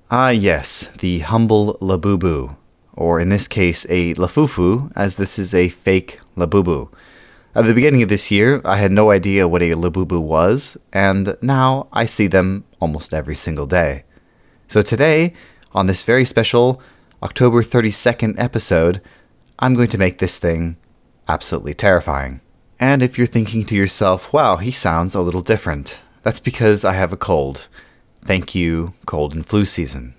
Ah yes, the humble Labubu, or in this case a Lafufu, as this is a fake Labubu. At the beginning of this year, I had no idea what a Labubu was, and now I see them almost every single day. So today, on this very special October 32nd episode, I'm going to make this thing absolutely terrifying. And if you're thinking to yourself, wow, he sounds a little different, that's because I have a cold. Thank you, cold and flu season.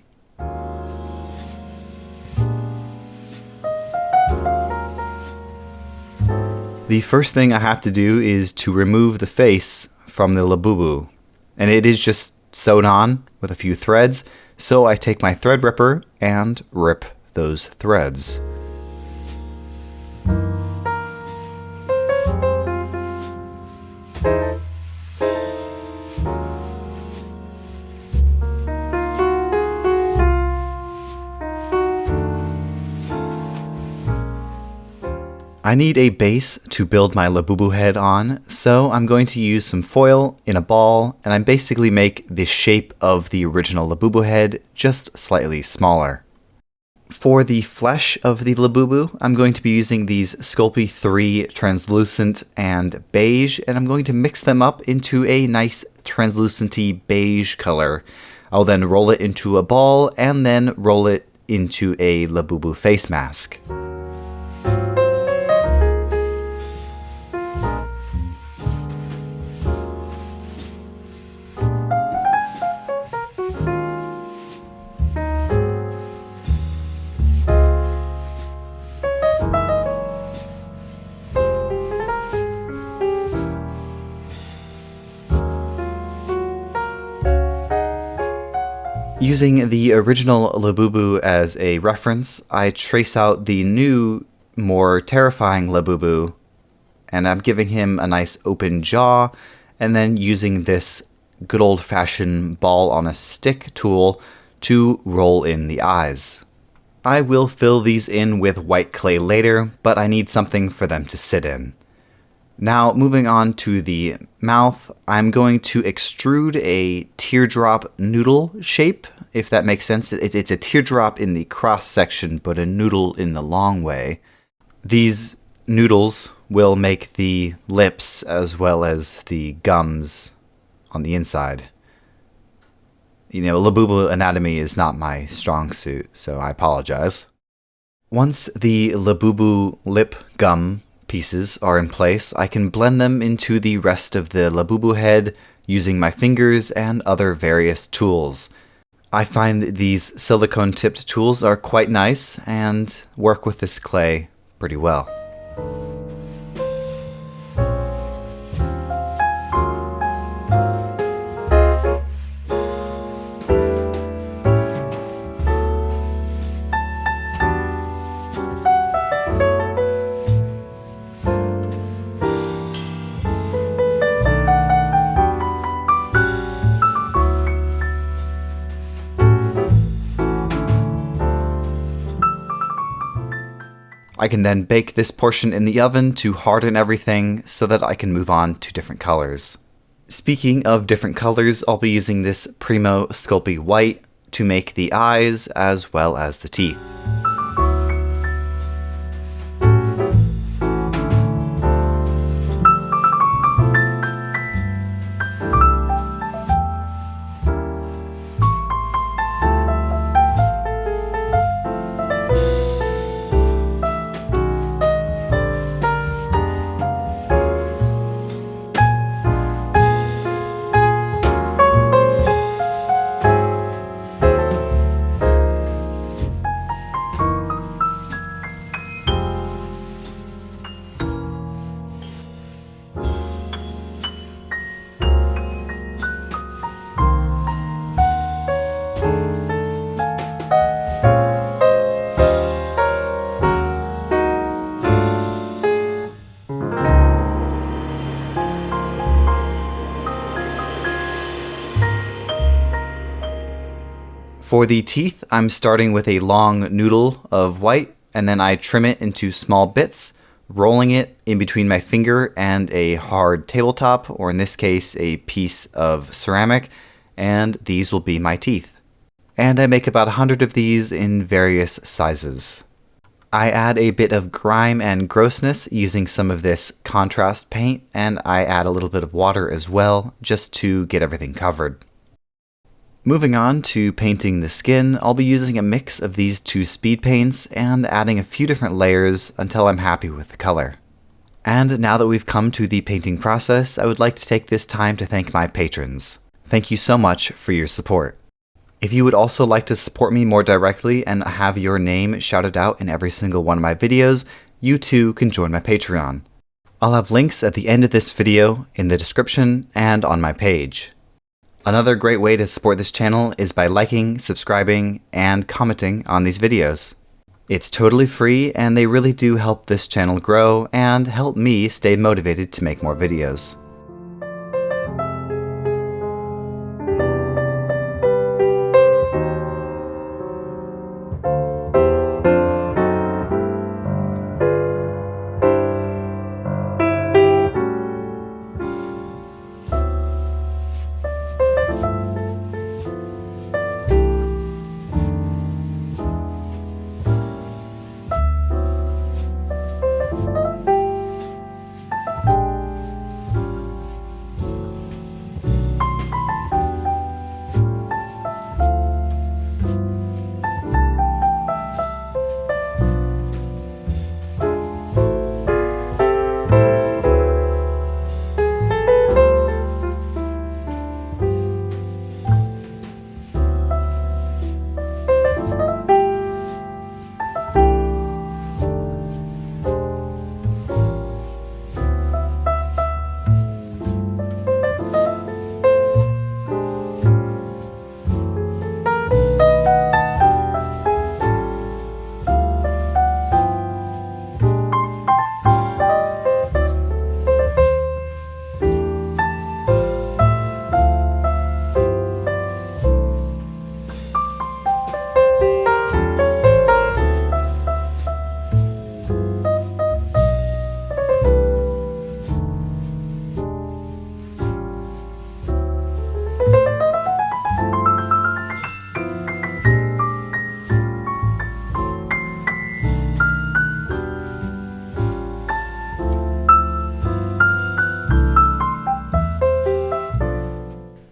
The first thing I have to do is to remove the face from the Labubu. And it is just sewn on with a few threads, so I take my thread ripper and rip those threads. I need a base to build my Labubu head on, so I'm going to use some foil in a ball, and I basically make the shape of the original Labubu head just slightly smaller. For the flesh of the Labubu, I'm going to be using these Sculpey 3 translucent and beige, and I'm going to mix them up into a nice translucent-y beige color. I'll then roll it into a ball, and then roll it into a Labubu face mask. Using the original Labubu as a reference, I trace out the new, more terrifying Labubu, and I'm giving him a nice open jaw, and then using this good old-fashioned ball-on-a-stick tool to roll in the eyes. I will fill these in with white clay later, but I need something for them to sit in. Now, moving on to the mouth, I'm going to extrude a teardrop noodle shape, if that makes sense. It's a teardrop in the cross section, but a noodle in the long way. These noodles will make the lips as well as the gums on the inside. You know, Labubu anatomy is not my strong suit, so I apologize. Once the Labubu lip gum pieces are in place, I can blend them into the rest of the Labubu head using my fingers and other various tools. I find these silicone-tipped tools are quite nice and work with this clay pretty well. I can then bake this portion in the oven to harden everything so that I can move on to different colors. Speaking of different colors, I'll be using this Primo Sculpey White to make the eyes as well as the teeth. For the teeth, I'm starting with a long noodle of white, and then I trim it into small bits, rolling it in between my finger and a hard tabletop, or in this case, a piece of ceramic, and these will be my teeth. and I make about 100 of these in various sizes. I add a bit of grime and grossness using some of this contrast paint, and I add a little bit of water as well, just to get everything covered. Moving on to painting the skin, I'll be using a mix of these two speed paints and adding a few different layers until I'm happy with the color. And now that we've come to the painting process, I would like to take this time to thank my patrons. Thank you so much for your support. If you would also like to support me more directly and have your name shouted out in every single one of my videos, you too can join my Patreon. I'll have links at the end of this video, in the description, and on my page. Another great way to support this channel is by liking, subscribing, and commenting on these videos. It's totally free, and they really do help this channel grow and help me stay motivated to make more videos.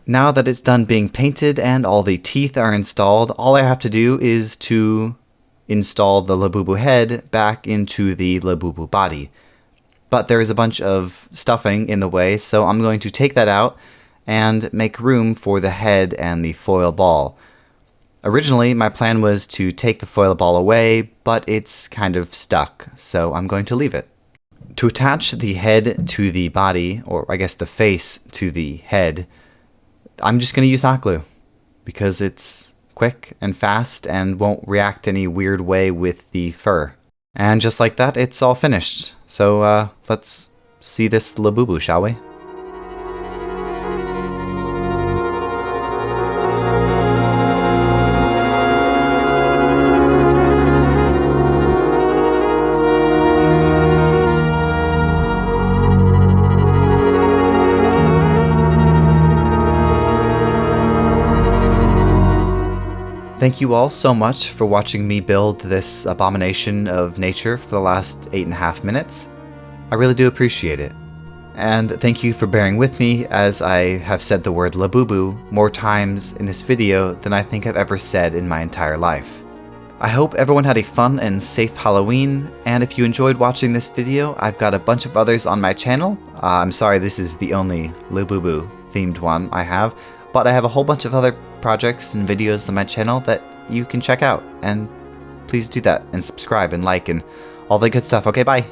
Now that it's done being painted and all the teeth are installed, all I have to do is to install the Labubu head back into the Labubu body. But there is a bunch of stuffing in the way, so I'm going to take that out and make room for the head and the foil ball. Originally, my plan was to take the foil ball away, but it's kind of stuck, so I'm going to leave it. To attach the head to the body, or I guess the face to the head, I'm just going to use hot glue because it's quick and fast and won't react any weird way with the fur. And just like that, it's all finished. So let's see this Labubu, shall we? Thank you all so much for watching me build this abomination of nature for the last 8.5 minutes. I really do appreciate it. And thank you for bearing with me as I have said the word Labubu more times in this video than I think I've ever said in my entire life. I hope everyone had a fun and safe Halloween, and if you enjoyed watching this video, I've got a bunch of others on my channel. I'm sorry this is the only Labubu themed one I have, but I have a whole bunch of other projects and videos on my channel that you can check out, and please do that and subscribe and like and all the good stuff. Okay, bye!